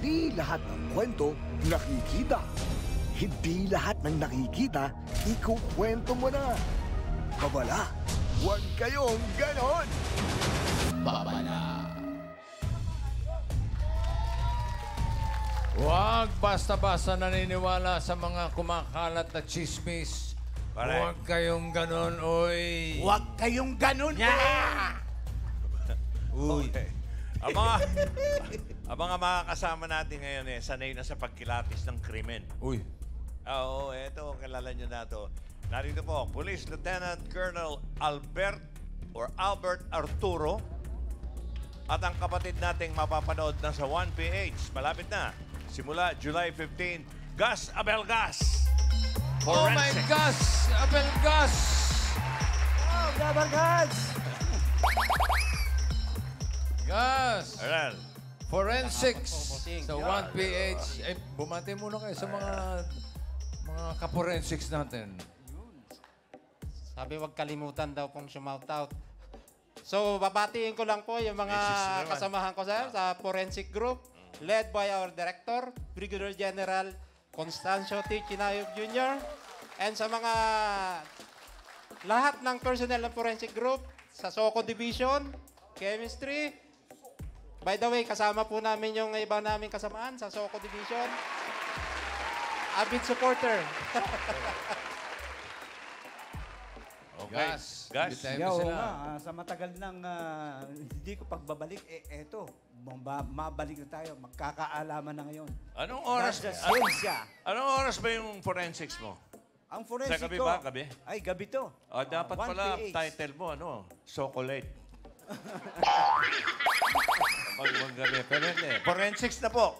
Hindi lahat ng kwento nakikita. Hindi lahat ng nakikita, ikukwento mo na. Babala, huwag kayong ganon! Babala. Huwag basta-basta naniniwala sa mga kumakalat na chismis. Correct. Huwag kayong ganon, oy. Huwag kayong ganun. Uy. Ang mga makakasama natin ngayon sanay na sa pagkilatis ng krimen. Uy. Oo, eto, kilala nyo na to. Narito po, Police Lieutenant Colonel Albert Arturo at ang kapatid nating mapapanood na sa 1PH. Malapit na. Simula July 15, Gus Abelgas. Oh my gosh! Abelgas! Oh, Gabargads! Gas! Aral. Forensics sa 1PH. Eh, bumati muna kayo sa mga ka-forensics natin. Sabi wag kalimutan daw pong shout-out. So, babatiin ko lang po yung mga kasamahan ko sa forensic group led by our director, Brigadier General Constancio T. Chinayog Jr. And sa mga lahat ng personnel ng forensic group sa SOCO Division, Chemistry. By the way, kasama po namin yung iba namin kasamaan sa SOCO Division. Avid supporter. Okay. Gas. Gas. Bitayin mo Yo, sila. sa matagal ng hindi ko pagbabalik, eto, mabalik na tayo. Magkakaalaman na ngayon. Anong oras? That's the science. Anong oras ba yung forensics mo? Ang forensic Sa gabi ko. ba? Gabi? Ay, gabi to. Dapat pala 1PH. title mo, Chocolate. Pag gabi. Pero hindi. Forensics na po.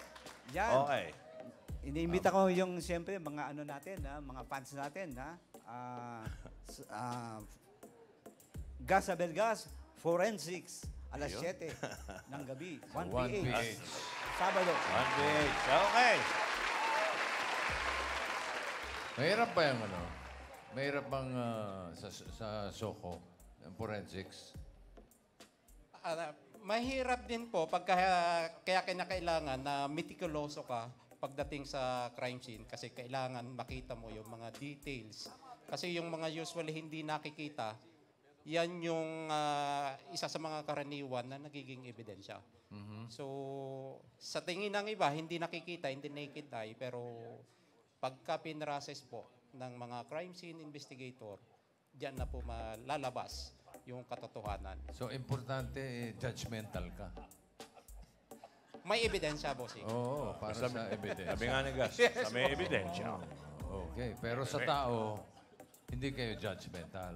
Yan. Okay. Iniimbita ko yung, siyempre, mga ano natin, mga fans natin, Gas Abelgas, Forensics, alas 7 ng gabi, 1PH. Sabado. 1PH. Okay. Mahirap ba yung ano? Mahirap bang sa SOCO, ang forensics? Mahirap din po pagka kaya kinakailangan na meticuloso ka pagdating sa crime scene kasi kailangan makita mo yung mga details. Kasi yung mga usually hindi nakikita, yan yung isa sa mga karaniwan na nagiging ebidensya. So, sa tingin ng iba, hindi nakikita, hindi naked eye, pero pagka pinrases po ng mga crime scene investigator, diyan na po malalabas yung katotohanan. So, importante, judgmental ka. May ebidensya, bossing. Oo, para sa evidence. Sabi nga ni Gas, sa may ebidensya. Okay, pero sa tao, hindi kayo judgmental.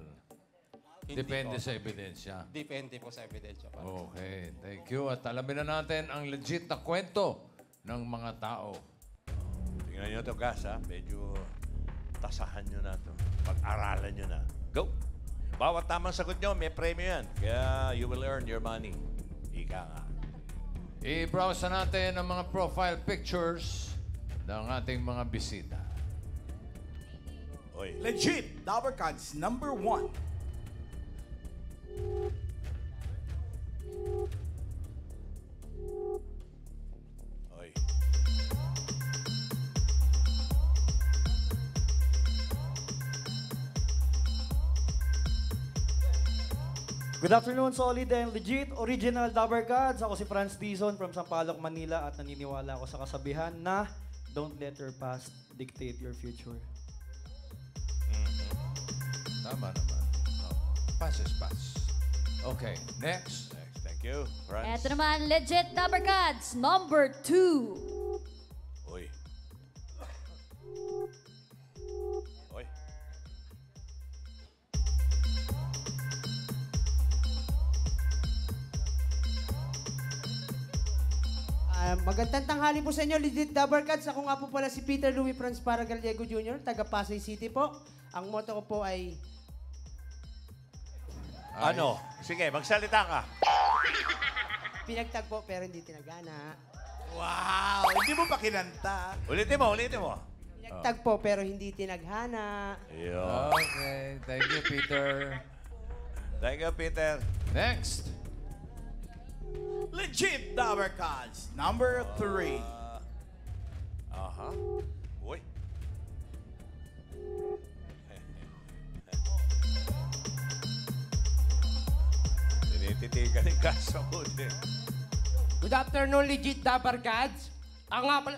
Depende sa ebidensya. Depende po sa ebidensya. Okay, thank you. At alamin na natin ang legit na kwento ng mga tao. Tingnan nyo ito, Gas, ha? Medyo tasahan nyo na ito. Pag-aralan nyo na. Go! Bawat tamang sagot nyo, may premyo yan. Kaya you will earn your money. Ika nga. I-browse na natin ang mga profile pictures ng ating mga bisita. Oy. Legit Dabarkads number 1. Oy. Good afternoon, solid and legit, original Dabarkads. Ako si Franz Dizon from Sampaloc, Manila at naniniwala ako sa kasabihan na don't let your past dictate your future. Tama naman. Oh, pass is pass. Okay, next. Next. Thank you, Franz. Eto naman, legit Dabarkads, number 2. Oy. Oy. Magandang tanghali po sa inyo, legit Dabarkads. Ako nga po pala si Peter Louis Franz Paragallego Jr., taga Pasay City po. Ang motto ko po ay... Ano? Sige, magsalita ka. Pinagtagpo pero hindi tinagana. Wow! Hindi mo pa kinanta. Ulitin mo, ulitin mo. Pinagtagpo pero hindi tinaghana. Yo. Okay, thank you, Peter. Thank you, Peter. Next. Legit Dabarkads number 3. Titigan ni Kaso Kude. Good afternoon, legit Dapper Cats. Ako nga pala...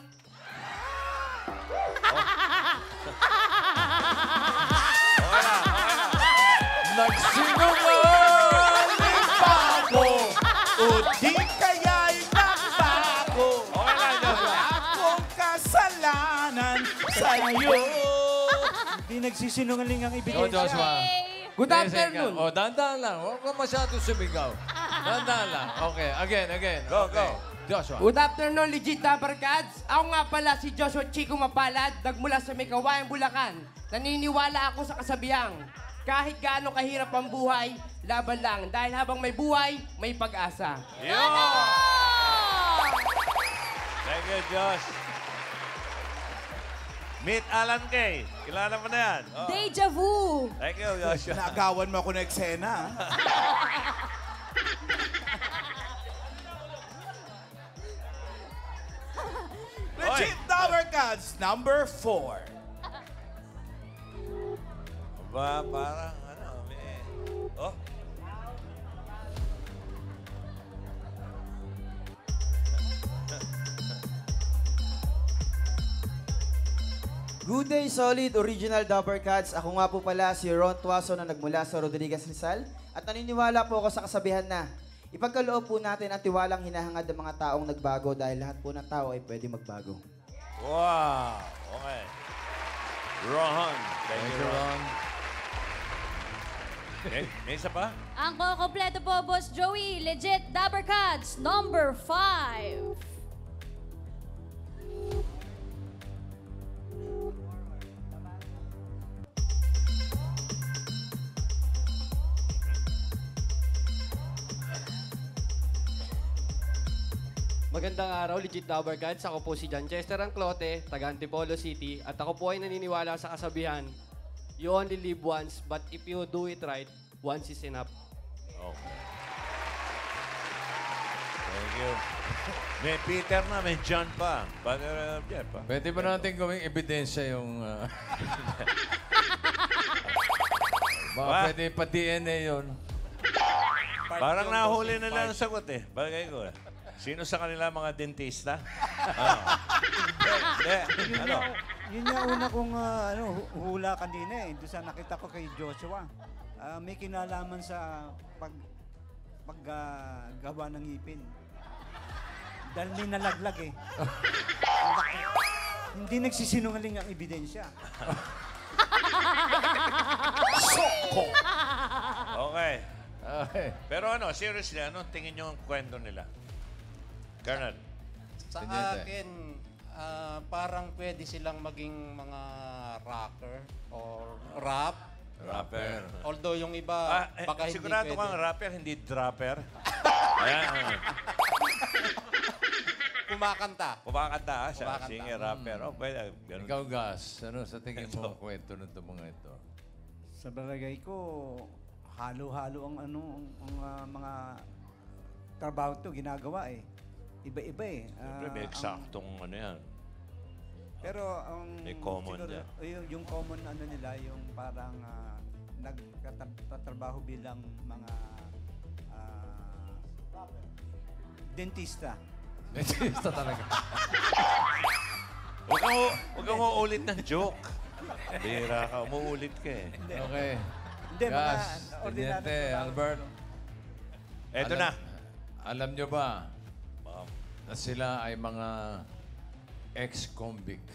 Nagsinungaling pa ako! O di kaya'y nagbago. Okay lang, Joshua. Akong kasalanan sa'yo. Hindi nagsisinungaling ang Go, ebidensya. Joshua. Good afternoon. O, dahan-dahan lang. Huwag ka masyado sumigaw. Dahan-dahan lang. Okay, again. Go, Okay. go. Joshua. Good afternoon, legit Dapper Cats. Ako nga pala si Joshua Chico Mapalad, nagmula sa Mikawayan, Bulacan. Naniniwala ako sa kasabihang, kahit gaano kahirap ang buhay, laban lang. Dahil habang may buhay, may pag-asa. Yo! Thank you, Josh. Meet Alan Kay. Kilala mo na yan. Oh. Deja vu. Thank you, Joshua. Nagawan mo ako ng eksena. Legit Dollar Gods, number 4. Ba, parang Oh. Good day, solid original Dapper Cats. Ako nga po pala si Ron Tuaso na nagmula sa Rodriguez Rizal at naniniwala po ako sa kasabihan na ipagkaloob po natin ang tiwalang hinahangad ng mga taong nagbago dahil lahat po ng tao ay pwede magbago. Wow. Okay. Ron. Thank you, Ron. May isa pa? Ang kompleto po, Boss Joey. Legit Dapper Cats, number 5. Magandang araw, legit Dapper Cats. Ako po si John Chester Anclote, taga Antipolo City. At ako po ay naniniwala sa kasabihan, you only live once, but if you do it right, once is enough. Okay. Thank you. May Peter na, may John pa. Father Jeff pa. Pwede ba natin gawing ebidensya yung... Baka pwede pa DNA yun. Parang nahuli na lang ang sagot eh. Bagay ko eh. Sino sa kanila mga dentista? Hindi. Ano? Yun yung una kong hula kanina eh. Doon sa nakita ko kay Joshua. May kinalaman sa paggawa ng ngipin. Dahil may nalaglag eh. Hindi nagsisinungaling ang ebidensya. Okay. Okay. Pero ano, seriously, ano tingin nyo ang kwento nila? Colonel. Sa Teniente. akin, parang pwede silang maging mga rocker or rap. Rapper. Although yung iba, baka hindi Sigurado pwede. kang rapper, hindi dropper. Ayan. Kumakanta. Kumakanta siya. Kumakanta. Singer, rapper. Oh, pwede. Ganun. Ikaw, Gas, ano sa tingin mo ang kwento ng mga ito? Sa barangay ko, halo-halo ang mga trabaho to ginagawa eh. Iba-iba eh. Siyempre, may eksaktong ano yan. Pero ang May common siguro, yung common ano nila, yung parang nagtatrabaho bilang mga dentista. Dentista talaga. Huwag kang uulit ng joke. Bira ka, umuulit ka eh. Okay. Hindi, mga Gas, ordinary Teniente, trabaho. Albert. Eto na. Alam nyo ba na sila ay mga ex-convict?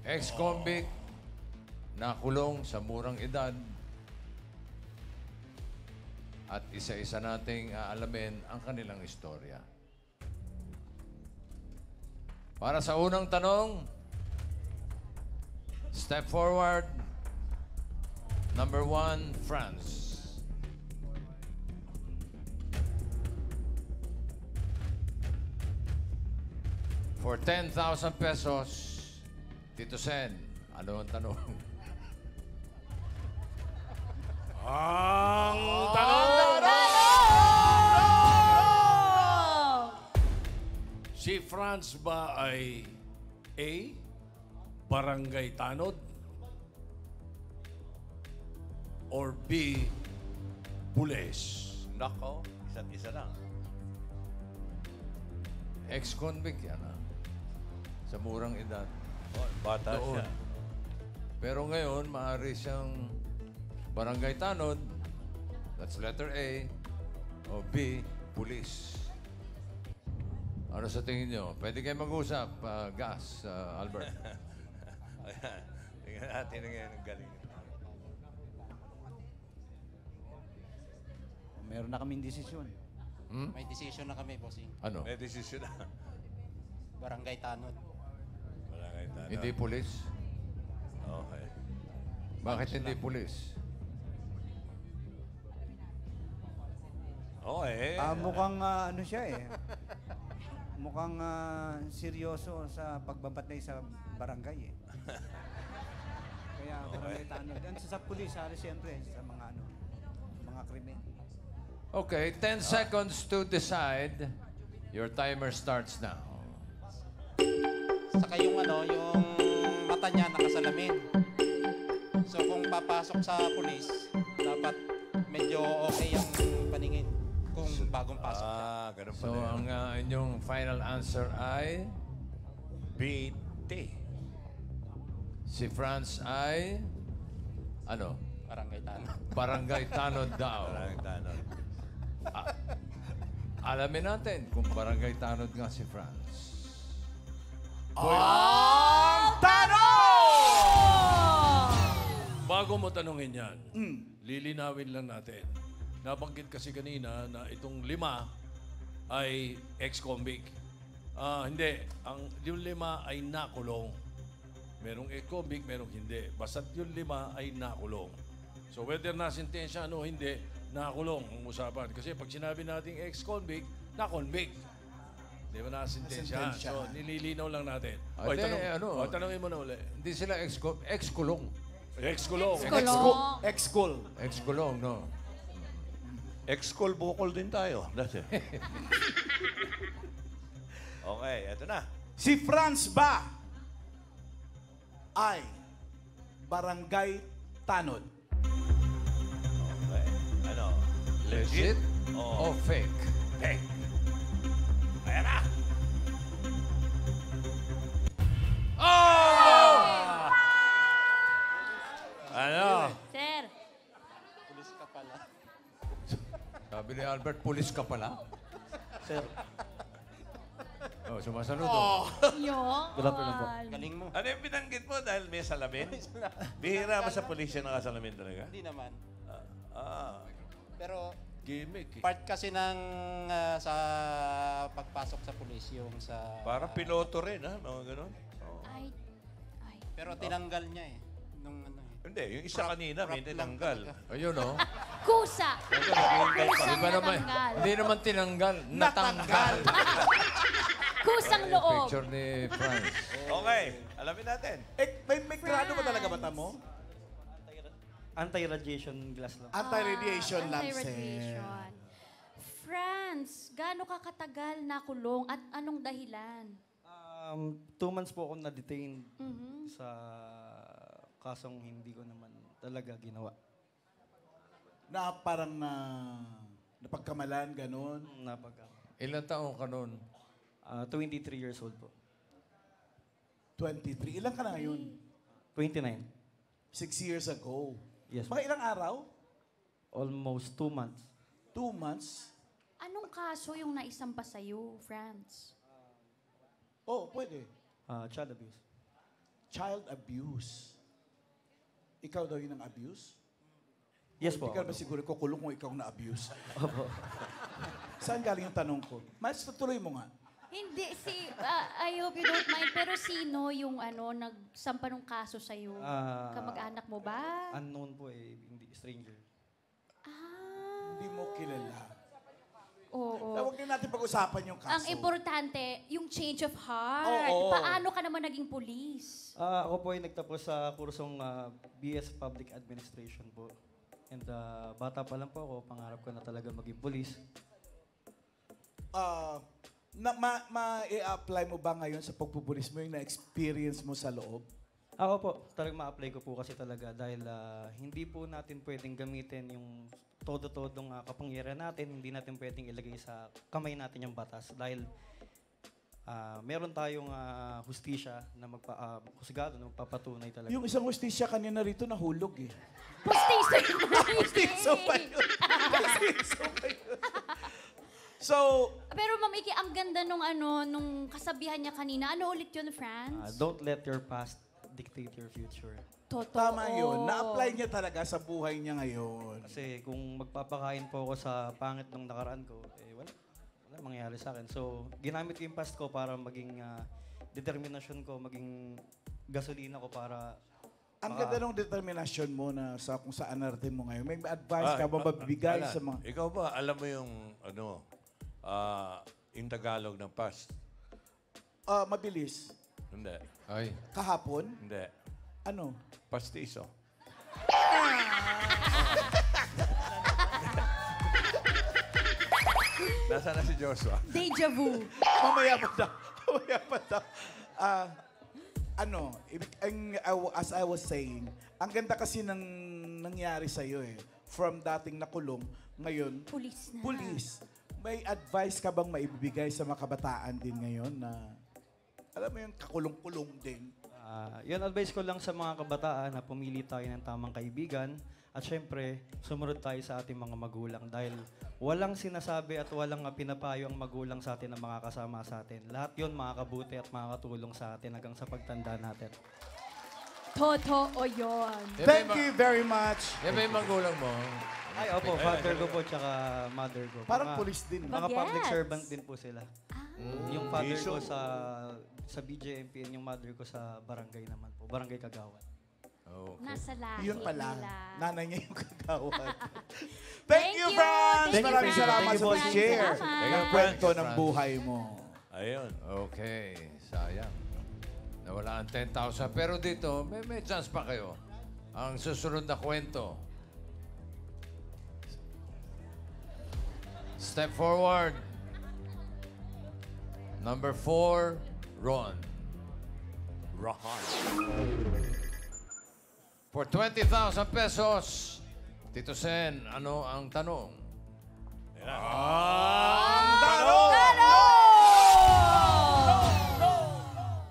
Ex-convict na kulong sa murang edad at isa-isa nating aalamin ang kanilang istorya. Para sa unang tanong, step forward, number 1, France. For 10,000 pesos, Tito Sen, ano ang tanong? Ang tanong! Si Franz ba ay A, Barangay Tanod? Or B, pulis. Nako, isa't isa lang. Ex-convict yan, ah. Sa murang edad. Oh, bata Doon. siya. Pero ngayon, maaari siyang barangay tanod. That's letter A. O B, pulis. Ano sa tingin nyo? Pwede kayo mag-usap, Gas, Albert. Ayan. Tingnan natin ang galing. Meron na kaming desisyon. May decision na kami, bossing. Ano? May desisyon na. Barangay Tanod. Barangay Tanod. Hindi pulis? Okay. Bakit hindi pulis? Okay. Mukhang ano siya eh. Mukhang seryoso sa pagbabantay sa barangay eh. Kaya barangay tanod. Yan sa pulis, siyempre, sa mga ano, mga krimen. Okay, 10 seconds to decide. Your timer starts now. Saka yung yung mata niya nakasalamin. So kung papasok sa pulis, dapat medyo okay ang paningin kung bagong pasok siya. Ganun So, ang inyong final answer ay? BT. Si Franz ay? Ano? Barangay Tanod. Barangay Tanod daw. Barangay Tanod. Alamin natin kung barangay Tanod nga si Franz. Ang tanong! Bago mo tanungin yan, lilinawin lang natin. Nabanggit kasi kanina na itong 5 ay ex-convict. Hindi. Yung 5 ay nakulong. Merong ex-convict, merong hindi. Basta't yung 5 ay nakulong. So whether nasintensya o hindi, nakulong ang usapan. Kasi pag sinabi nating ex-convict, na-convict. Di ba nasintensya? So nililinaw lang natin. Tanongin mo na uli. Hindi sila ex-kulong. Ex-kulong. Ex-school. Ex-kulong, no? Ex-school bukol din tayo. That's it. Okay, eto na. Si Franz ba ay barangay tanod? Okay. Ano? Legit o fake? Fake. Ayan na! Oh! Ano? Sir. Pulis ka pala. Sabi ni Albert, pulis ka pala? Sir, Oh, sumasaludo. Good afternoon po. Galing mo. Ano yung binanggit mo dahil may salamin? Bihira ba sa pulisya nakasalamin talaga? Hindi naman. Ah. Pero Gimmick. part kasi ng sa pagpasok sa pulis yung sa... Parang piloto rin, ha? Mga ganun. Oh. Ay. Pero tinanggal niya eh. Nung ano eh. Hindi, yung isa kanina may tinanggal. Ayun, oh. Kusa. Kusang Iba naman, natanggal. hindi naman tinanggal, natanggal. Kusang loob. Picture ni Franz. Okay, alamin natin. May grado ba talaga mata mo? anti-radiation glass lang. Anti-radiation lang, sir. Anti-radiation. Franz, gaano ka katagal nakulong at anong dahilan? 2 months po ako na-detain sa kasong hindi ko naman talaga ginawa. Na parang napagkamalan, ganun. Ilan taong ka nun? 23 years old po. 23. Ilan ka na ngayon? 29. 6 years ago. Yes. Mga ilang araw? Almost 2 months. 2 months? Anong kaso yung naisampa sa'yo, Franz? Oh, pwede. Child abuse. Child abuse. Ikaw daw yun ang abuse? Yes po. Hindi ka ba siguro kukulong kung ikaw na-abuse? Opo. Saan galing yung tanong ko? Mas tuloy mo nga. Hindi, I hope you don't mind, pero sino yung nagsampa ng kaso sa'yo? Kamag-anak mo ba? Unknown po eh, hindi stranger. Hindi mo kilala. Oo. Huwag din natin pag-usapan yung kaso. Ang importante, yung change of heart. Oo. Paano ka naman naging police? Ako po ay nagtapos sa kursong BS Public Administration po. And bata pa lang po ako, pangarap ko na talaga maging police. Ma-i-apply mo ba ngayon sa pagpupulis mo yung na-experience mo sa loob? Ako po, talagang ma-apply ko po kasi talaga dahil hindi po natin pwedeng gamitin yung todo-todong kapangyarihan natin, hindi natin pwedeng ilagay sa kamay natin yung batas dahil meron tayong hustisya na husgado na magpapatunay talaga. Yung isang hustisya kanina rito nahulog eh. Pustiso pa yun. Pustiso pa yun. So, Pero Ma'am Iki, ang ganda nung kasabihan niya kanina. Ano ulit yun, Franz? Don't let your past dictate your future. Totoo. tama yun. Na-apply niya talaga sa buhay niya ngayon. Kasi kung magpapakain po ako sa pangit ng nakaraan ko, wala mangyayari sa akin. So, ginamit ko yung past ko para maging determinasyon ko, maging gasolina ko para... Ang ganda ng determinasyon mo na kung saan natin mo ngayon. May advice ka ba mabibigay sa mga... Ikaw ba, alam mo yung, in Tagalog ng past? Mabilis. Hindi. Ay. Kahapon? Hindi. Ano? Pastiso. Nasaan na si Joshua? Deja vu. Mamaya pa daw. As I was saying, ang ganda kasi ng nangyari sa'yo eh. From dating nakulong, ngayon, Pulis na. pulis. May advice ka bang maibibigay sa mga kabataan din ngayon na, alam mo yung kakulong-kulong din? Yun, advice ko lang sa mga kabataan na pumili tayo ng tamang kaibigan at syempre, sumunod tayo sa ating mga magulang dahil walang sinasabi at walang pinapayo ang magulang sa atin na makakasama sa atin. Lahat yun makakabuti at makakatulong sa atin hanggang sa pagtanda natin. Totoo yun. Thank you very much. Yan ba yung magulang mo? Ay, opo, father ko po tsaka mother ko. Parang pulis din. Mga Bagets. public servant din po sila. Yung father Iso. ko sa BJMP and yung mother ko sa barangay naman po, barangay Kagawan. Okay. Nasa lahi Yun pala. nila. Nanay niya yung kagawan. Thank you, Franz! Thank you, Maraming Franz. salamat Thank you, sa boss. pag-share. Salamat. Ang kwento ng Franz. buhay mo. Ayun. Okay, sayang. Nawala ang 10,000. Pero dito, may chance pa kayo. Ang susunod na kwento. Step forward. Number 4, Ron. Rahan. For 20,000 pesos, Tito Sen, ano ang tanong?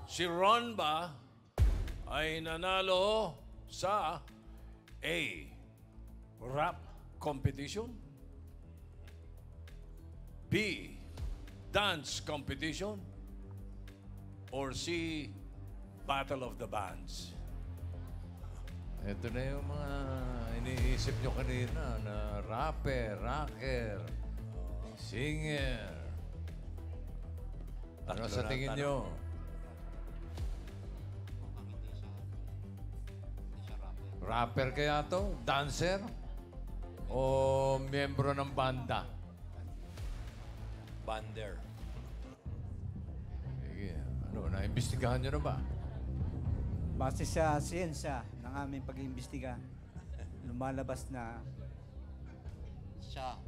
Si Ron ba ay nanalo sa A. Rap competition? B. Dance competition? Or C. Battle of the Bands? Ito na yung mga iniisip nyo kanina na rapper, rocker, singer. Ano Tatlo sa na tingin tanong. nyo? Rapper kaya to? Dancer? O miyembro ng banda? Bander. Sige, ano, naimbestigahan nyo na ba? Base sa siyensya ng aming pag-iimbestiga, lumalabas na Siya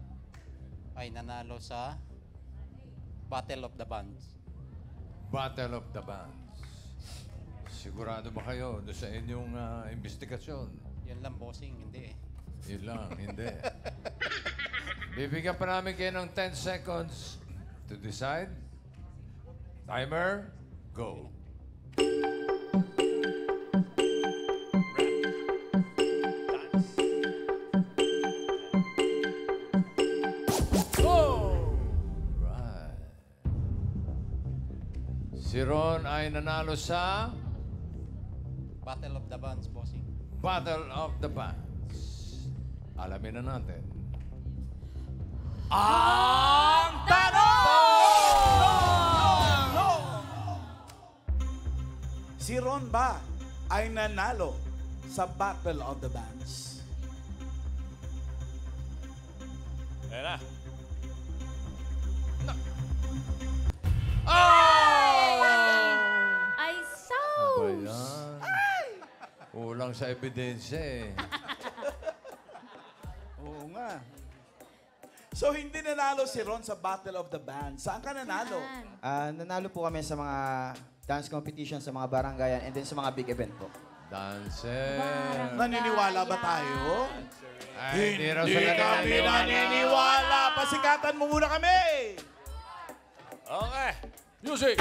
ay nanalo sa Battle of the Bands. Battle of the Bands. Sigurado ba kayo doon sa inyong investigasyon? Yun lang, bossing, hindi eh. Yun lang, hindi. Bibigyan pa namin kayo ng 10 seconds to decide. Timer, go. Right. Si Ron ay nanalo sa Battle of the Bands, bossing. Battle of the Bands. Alamin na natin. Ang tanong! Si Ron ba ay nanalo sa Battle of the Bands? Ayan na. Ay, Ano ba sauce! yan? Kulang sa ebidensya eh. oo nga. So, hindi nanalo si Ron sa Battle of the Bands. Saan ka nanalo? Nanalo po kami sa mga dance competition sa mga barangayan and then sa mga big event po. Dancer. Naniniwala ba tayo? Ay, hindi raw Hindi sila kami naniniwala. Pasikatan mo muna kami. Okay. Music.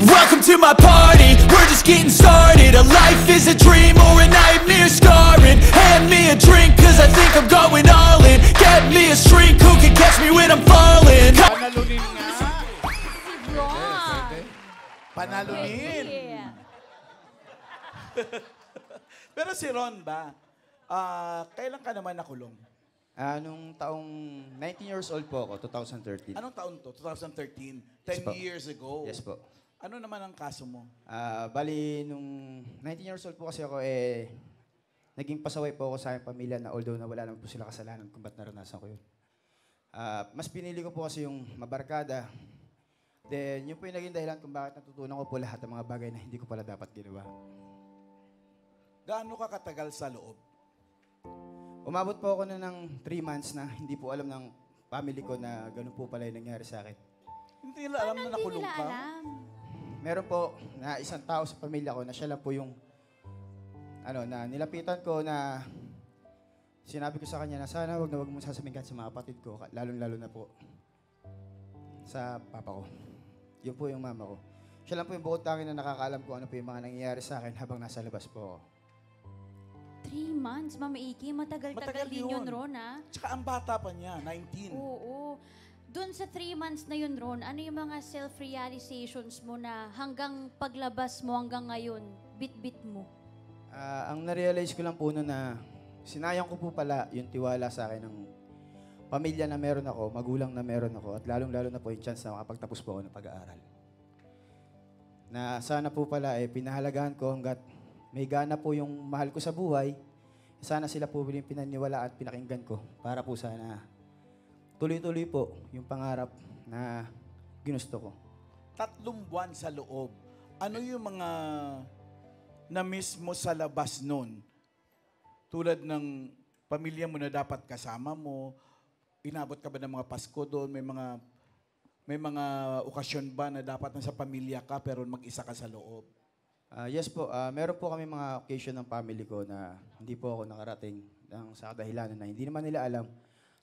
Welcome to my party, we're just getting started. A life is a dream or a nightmare scarring. Hand me a drink cause I think I'm going all in. Get me a shrink who can catch me when I'm falling. Panalunin nga. Ron. Panalunin. Yeah. Pero si Ron ba, kailan ka naman nakulong? Nung taong 19 years old po ako, 2013. Anong taon to? 2013? 10 Yes po. years ago. Yes po. Ano naman ang kaso mo? Bali, nung 19 years old po kasi ako, naging pasaway po ako sa aking pamilya na although na wala naman po sila kasalanan kung ba't naranasan ko yun. Mas pinili ko po kasi yung mabarkada. Then, yun po yung naging dahilan kung bakit natutunan ko po lahat ng mga bagay na hindi ko pala dapat ginawa. Gaano ka katagal sa loob? Umabot po ako na ng 3 months na hindi po alam ng family ko na ganun po pala yung nangyari sa akin. Hindi nila alam na nakulong ka? Meron po na isang tao sa pamilya ko na siya lang po yung na nilapitan ko na sinabi ko sa kanya na sana wag mo sasabihin sa mga kapatid ko, lalong-lalo na po sa papa ko. Yun po yung mama ko. Siya lang po yung bukod tanging na nakakaalam ko ano po yung mga nangyayari sa akin habang nasa labas po ako. 3 months, Mama Iki. Matagal-tagal din yun, Ron, ha? Tsaka ang bata pa niya, 19. Oo. Doon sa 3 months na yun, Ron, ano yung mga self-realizations mo na hanggang paglabas mo hanggang ngayon, bit-bit mo? Ang na-realize ko lang po noon na sinayang ko po pala yung tiwala sa akin ng pamilya na meron ako, magulang na meron ako, at lalong-lalo na po yung chance na makapagtapos po ako ng pag-aaral. Na sana po pala pinahalagahan ko hanggat may gana po yung mahal ko sa buhay, sana sila po yung pinaniwalaan at pinakinggan ko para po sana tuloy-tuloy po yung pangarap na ginusto ko. 3 buwan sa loob. Ano yung mga na-miss mo sa labas nun? Tulad ng pamilya mo na dapat kasama mo, inabot ka ba ng mga Pasko doon? May mga okasyon ba na dapat nasa pamilya ka pero mag-isa ka sa loob? Yes po, meron po kami mga occasion ng family ko na hindi po ako nakarating sa kadahilanan na hindi naman nila alam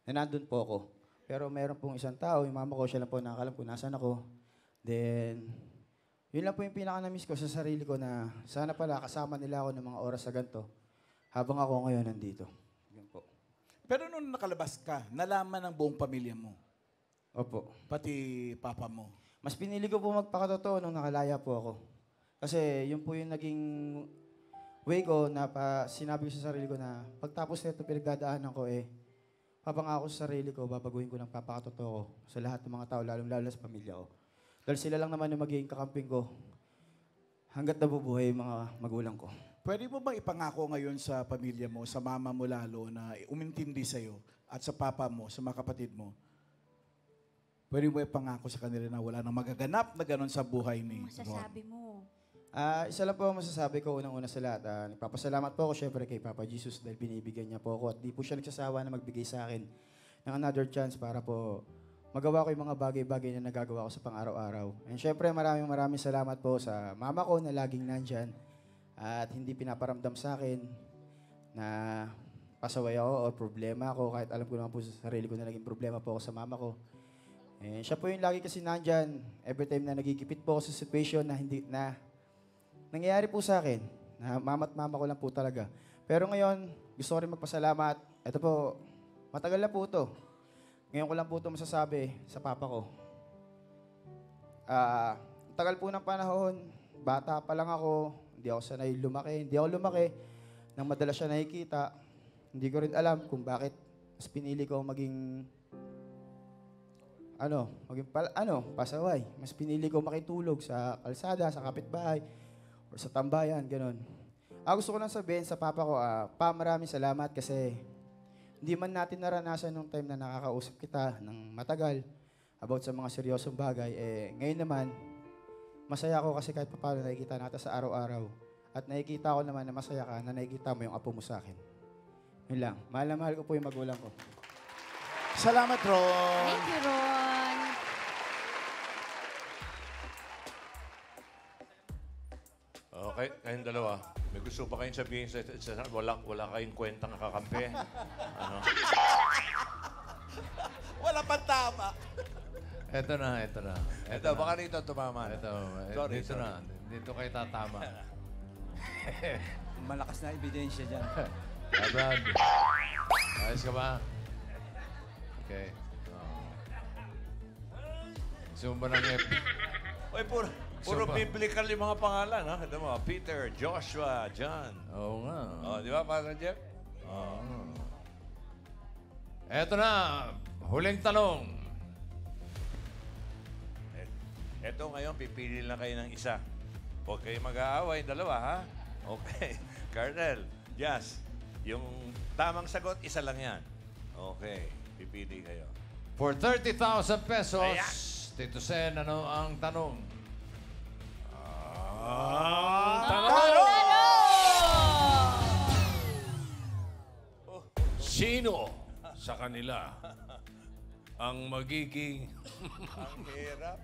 na nandun po ako. Pero meron pong isang tao, yung mama ko, siya lang po nakakalam kung nasan ako. Then, yun lang po yung pinaka-na-miss ko sa sarili ko na sana pala kasama nila ako ng mga oras sa ganito habang ako ngayon nandito. Yun po. Pero nung nakalabas ka, nalaman ng buong pamilya mo? Opo. Pati papa mo? Mas pinili ko po magpakatotoo nung nakalaya po ako. Kasi yun po yung naging way ko na sinabi ko sa sarili ko na pagtapos nito pinagdadaanan ko papangako sa sarili ko, babaguhin ko ng papakatotoo ko sa lahat ng mga tao, lalong-lalo sa pamilya ko. Dahil sila lang naman yung magiging kakamping ko hanggat nabubuhay yung mga magulang ko. Pwede mo bang ipangako ngayon sa pamilya mo, sa mama mo lalo, na umintindi sa'yo at sa papa mo, sa mga kapatid mo? Pwede mo ipangako sa kanila na wala nang magaganap na gano'n sa buhay ni Masasabi mo. Isa lang po ang masasabi ko unang-una sa lahat. Nagpapasalamat po ako syempre kay Papa Jesus dahil binibigyan niya po ako at di po siya nagsasawa na magbigay sa akin ng another chance para po magawa ko yung mga bagay-bagay na nagagawa ko sa pang-araw-araw. And syempre maraming salamat po sa mama ko na laging nandyan at hindi pinaparamdam sa akin na pasaway ako o problema ako kahit alam ko naman po sa sarili ko na naging problema po ako sa mama ko. And siya po yung lagi kasi nandyan every time na nagigipit po ako sa situation na nangyayari po sa akin, na mama't mama ko lang po talaga. Pero ngayon, gusto ko rin magpasalamat. Ito po, matagal na po ito. Ngayon ko lang po ito masasabi sa papa ko. Tagal po ng panahon, bata pa lang ako, hindi ako sanay lumaki. Hindi ako lumaki nang madalas siya nakikita. Hindi ko rin alam kung bakit mas pinili ko maging pasaway. Mas pinili ko makitulog sa kalsada, sa kapitbahay, or sa tambayan, gano'n. Gusto ko lang sabihin sa papa ko, maraming salamat kasi hindi man natin naranasan nung time na nakakausap kita ng matagal about sa mga seryosong bagay. Ngayon naman, masaya ako kasi kahit paano nakikita natin sa araw-araw. At nakikita ko naman na masaya ka na nakikita mo yung apo mo sa akin. Yun lang. Mahal na mahal ko po yung magulang ko. Salamat, Ron. Thank you, Ron. Okay, kayong dalawa. May gusto pa kayong sabihin sa wala kayong kwentang kakampi. Ano? Wala pang tama. Ito na. Ito, baka rito tumama. Ito, Sorry, dito sorry. na. Dito kayo tatama. Malakas na ebidensya dyan. Brad, ayos ka ba? Okay. Gusto mo ba ng Uy, puro biblical yung mga pangalan, ha? Ito mo, Peter, Joshua, John. Oo nga. Oh, di ba, Pastor Jeff? Eto na, huling tanong. Ito ngayon, pipili lang kayo ng isa. Huwag kayo mag-aaway, dalawa, ha? Okay. Colonel, Jazz, yung tamang sagot, isa lang yan. Okay, pipili kayo. For 30,000 pesos, Ayan. Tito Sen, ano ang tanong? Sino sa kanila ang magiging... Ang hirap.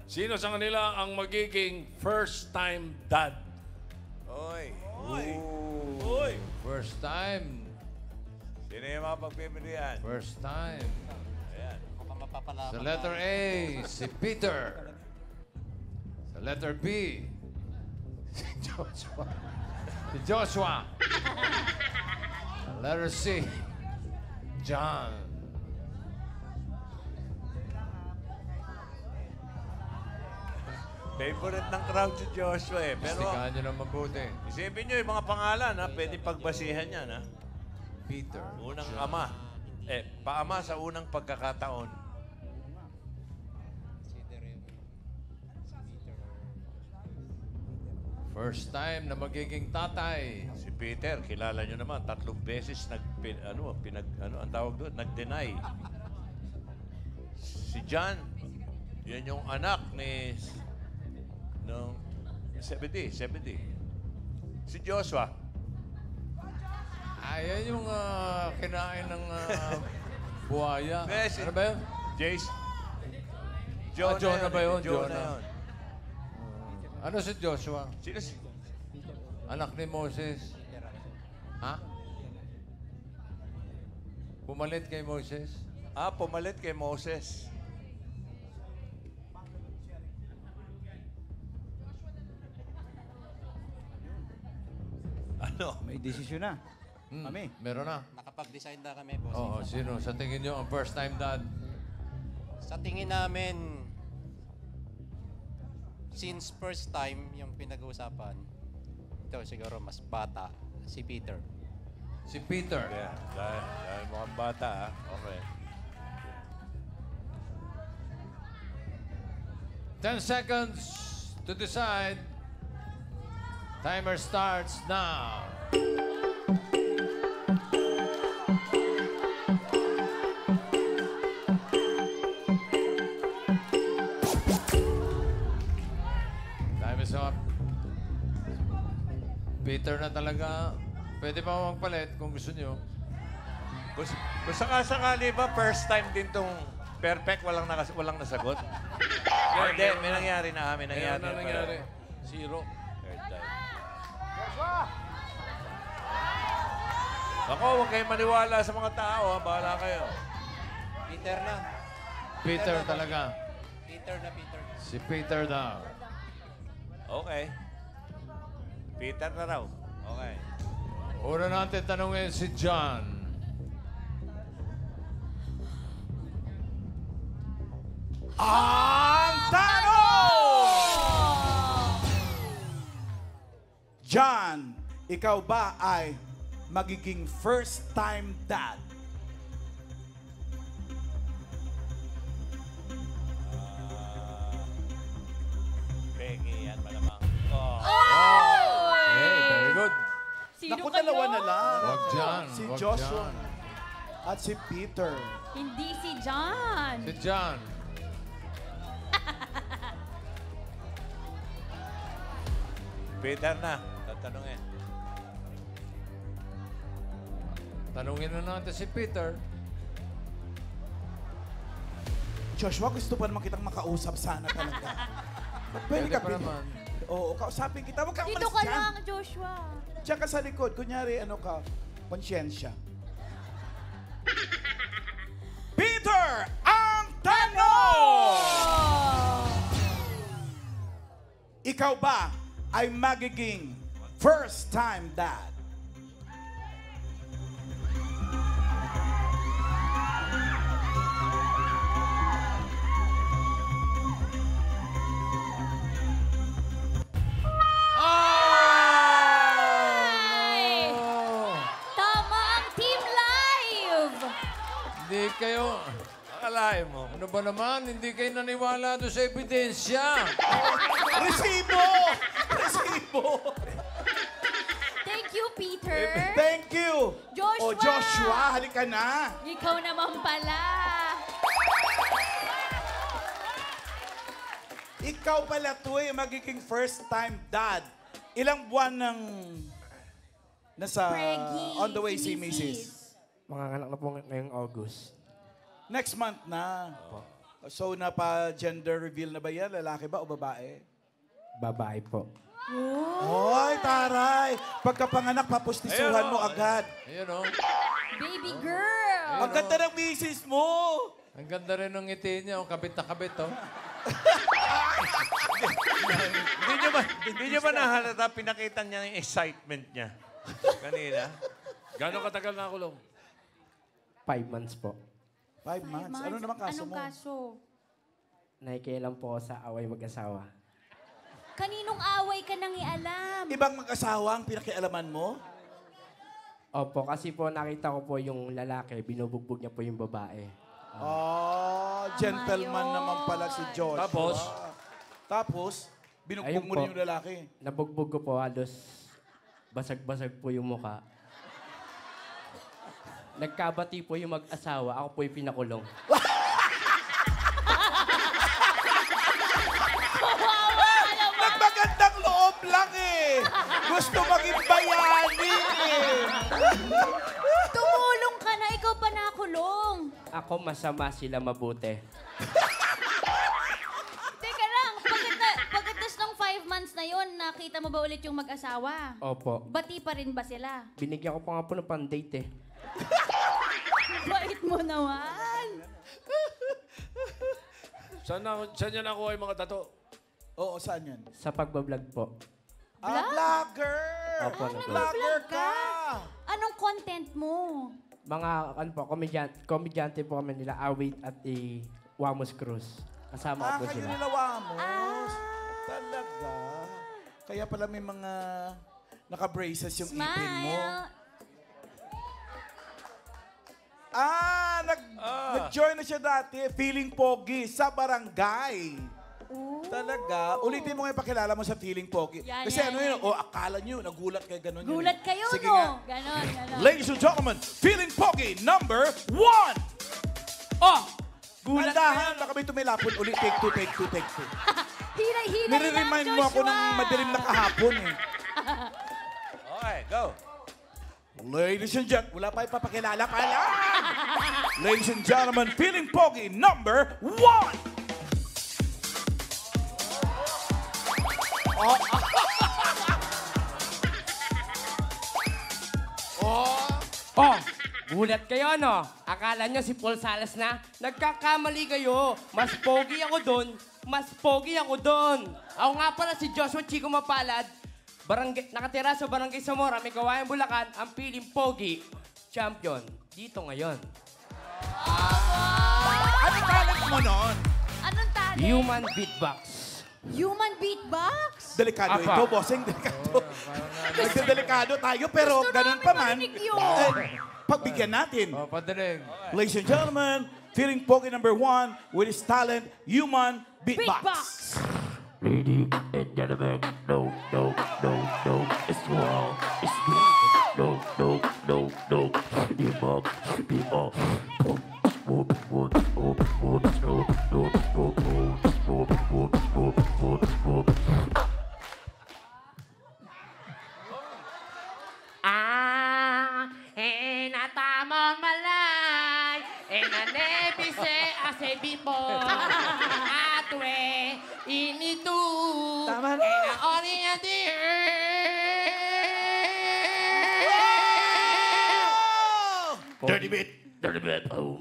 Sino sa kanila ang magiging first-time dad? Oy. Uy! First time. Sino yung mga pagpipilian? First time. Ayan. Sa letter A, si Peter. Sa letter B, si Joshua. Si Joshua. Sa letter C, John. Favorite ng crowd si Joshua, eh. Pero Istikaan nyo ng mabuti. isipin nyo yung mga pangalan, ha? Pwede pagbasihan yan, ha? Peter. Unang John. ama. Paama sa unang pagkakataon. First time na magiging tatay. Si Peter, kilala nyo naman, 3 beses ang tawag doon, nag-deny. Si John, yan yung anak ni nung 70. Si Joshua. Ayan yung kinain ng buhaya. Yes, Ano ba yun? Jace. Jonah ba yun? Jonah Jonah. yun. Ano si Joshua? Sino si... Anak ni Moses. Ha? Pumalit kay Moses? Pumalit kay Moses. Ano? May desisyon na. Kami. Meron na. Nakapag-decide na kami, boss. Oo, sino? Sa tingin nyo ang first time dad? Sa tingin namin, since first time yung pinag-uusapan, ito siguro mas bata, si Peter. Si Peter. Yeah, dahil mukhang bata, ha? Okay. 10 seconds to decide. Timer starts now. Time is up. Peter na talaga. Pwede pa magpalit kung gusto nyo. Kung sakasakali ba, first time din tong perfect, walang nasagot? Hindi, may nangyari na. May nangyari. Ano nangyari? Zero. Third time. Ako, huwag kayong maniwala sa mga tao, ha? Bahala kayo. Peter na. Peter talaga. Peter. Si Peter daw. Okay. Peter na raw. Okay. Una natin tanungin si John. Ang tanong! John, ikaw ba ay magiging first-time dad? Peggy, yan malamang. Hey, very good. Naku, dalawa na lang. Wag John. Si wag Joshua John. at si Peter. Hindi si John. Si John. Peter na. tanungin. Tanungin na natin si Peter. Joshua, gusto pa naman kitang makausap sana talaga. Pwede Pwede ka pa naman. Oo, kausapin kita. Huwag kang Dito umalis ka dyan. lang, Joshua. Diyan ka sa likod. Kunyari, ano ka, konsyensya. Peter, ang tanong! Ikaw ba ay magiging first-time dad? Ay! Tama ang Team Live! Hindi kayo... Akalain mo. Ano ba naman? Hindi kayo naniwala doon sa ebidensya. Resibo! Resibo! Thank you, Peter. Thank you! Joshua! Oh, Joshua, halika na. Ikaw naman pala. Ikaw pala to magiging first-time dad. Ilang buwan nang nasa Preggy, on the way si Mrs. Mrs. Mga anak na po ngayong August. Next month na. So, napa-gender reveal na ba yan? Lalaki ba o babae? Babae po. Hoy, taray! Pagkapanganak, papustisuhan mo agad. Ayun o. Baby girl. Ang ganda ng misis mo! Ang ganda rin ng ngiti niya. Ang kabit na kabit, oh. Hindi nyo ba nahalata pinakita niya yung excitement niya kanina? Gano'ng katagal na kulong? 5 months po. 5 months. Ano naman kaso Anong mo? kaso? Nakikialam po sa away mag-asawa. Kaninong away ka nang ialam? Ibang mag-asawa ang pinakialaman mo? Opo, kasi po nakita ko po yung lalaki, binubugbog niya po yung babae. Oh, gentleman naman pala si Joshua. Tapos? Tapos, binugbog Ayun mo po. rin yung lalaki. Nabugbog ko po, halos basag-basag po yung muka. Nagkabati po yung mag-asawa, ako po yung pinakulong. Nagmagandang loob lang eh. Gusto maging bayani eh. Tumulong ka na, ikaw pa nakulong. Ako masama, sila mabuti. Teka lang, pagkatas ng 5 months na yon, nakita mo ba ulit yung mag-asawa? Opo. Bati pa rin ba sila? Binigyan ko pa nga po ng pan-date eh. Bait mo naman. Saan niya nakuha yung mga tato? Oo, saan yan? Sa pagbablog po. Ah, vlogger! Opo, Vlogger ka! Anong content mo? Mga, ano po, komedyante po kami nila, Awit at Wamos Cruz. Kasama ko po Kayo sila. nila Wamos. Talaga. Kaya pala may mga naka-braces yung ipin mo. Smile. Nag-join na siya dati, feeling pogi, sa barangay. Talaga. Ulitin mo nga yung pakilala mo sa feeling pogi. Yan, Kasi yan, ano yan. yun, akala nyo, nagulat kayo, gano'n yun. Gulat kayo, Sige no? nga. Ganon, ganon. Ladies and gentlemen, feeling pogi number 1! Oh! Gulat Andahan, baka may tumilapon ulit. Take two, take two, take two. Hilay-hilay lang, Nire-remind mo ako ng madilim na kahapon eh. Okay, go. Ladies and gentlemen, wala pa ipapakilala pa lang. Ladies and gentlemen, feeling pogi number 1! Oh, gulat kayo, no? Akala nyo si Paul Salas na? Nagkakamali kayo. Mas pogi ako doon. Mas pogi ako doon. Ako nga pala si Joshua Chico Mapalad. Nakatira sa Barangay Zamora, may Kawayan, Bulacan, ang piling pogi. Champion. Dito ngayon. Ano talent mo nun? Anong talent? Human beatbox. Human beatbox? Delikado Apa. ito, bossing. Delikado. Nagdedelikado tayo, pero ganun pa man. marinig yun. Pagbigyan natin. Oh, padinig. Ladies and gentlemen, feeling pogi number 1 with his talent, human beatbox. Beatbox. Ladies and gentlemen, no, it's wrong, it's wrong. No, you mug, people. Dirty bit. Dirty bit. Oh.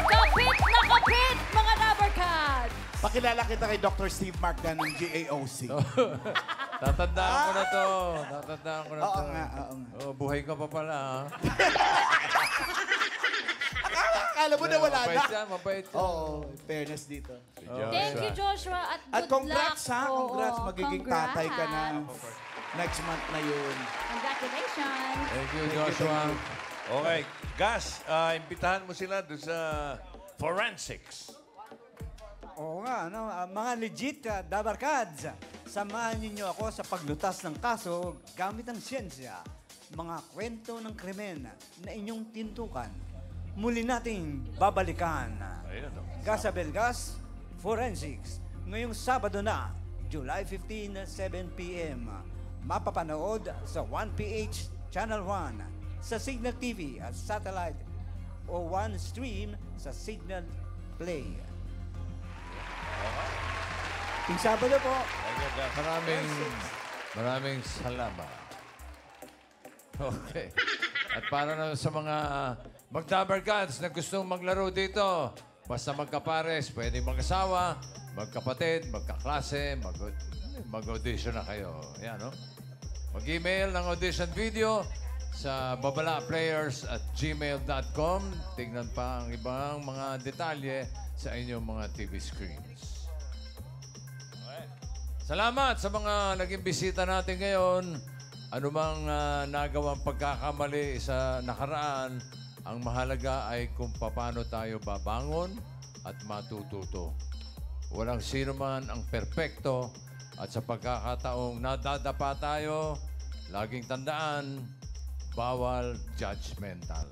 Kapit na kapit, mga Dabber Cats! Pakilala kita kay Dr. Steve Mark ng GAOC. Tatandaan ko na to. Tatandaan ko na Oo to. nga, oo nga. Oh, buhay ka pa pala, ha? Akala mo na wala na. Mabait yan, mabait yan. Oo, fairness dito. Thank you, Joshua, at good congrats luck. ha, congrats. Oo, Magiging tatay ka na. Next month na yun. Congratulations. Thank you, Joshua. Okay, Gas, imbitahan mo sila doon sa forensics. Oo nga, ano, mga legit Dabber Cats, samahan ninyo ako sa paglutas ng kaso gamit ang siyensya. Mga kwento ng krimen na inyong tintukan. Muli nating babalikan. Ayun, no? Gasabel Gas Forensics. Ngayong Sabado na, July 15, 7 p.m. Mapapanood sa 1PH Channel 1, sa Signal TV at satellite o One Stream sa Signal Play. Ting Sabado po. Maraming salamat. Okay. At para na sa mga mag-Dabber Cats na gustong maglaro dito, basta magkapares, pwedeng mag-asawa, magkapatid, magkaklase, mag-audition na kayo. Yan, no? Mag-email ng audition video sa babalaplayers@gmail.com. Tingnan pa ang ibang mga detalye sa inyong mga TV screens. Salamat sa mga naging bisita natin ngayon. Anumang nagawang pagkakamali sa nakaraan, ang mahalaga ay kung paano tayo babangon at matututo. Walang sino man ang perpekto at sa pagkakataong nadadapa tayo, laging tandaan, bawal judgmental.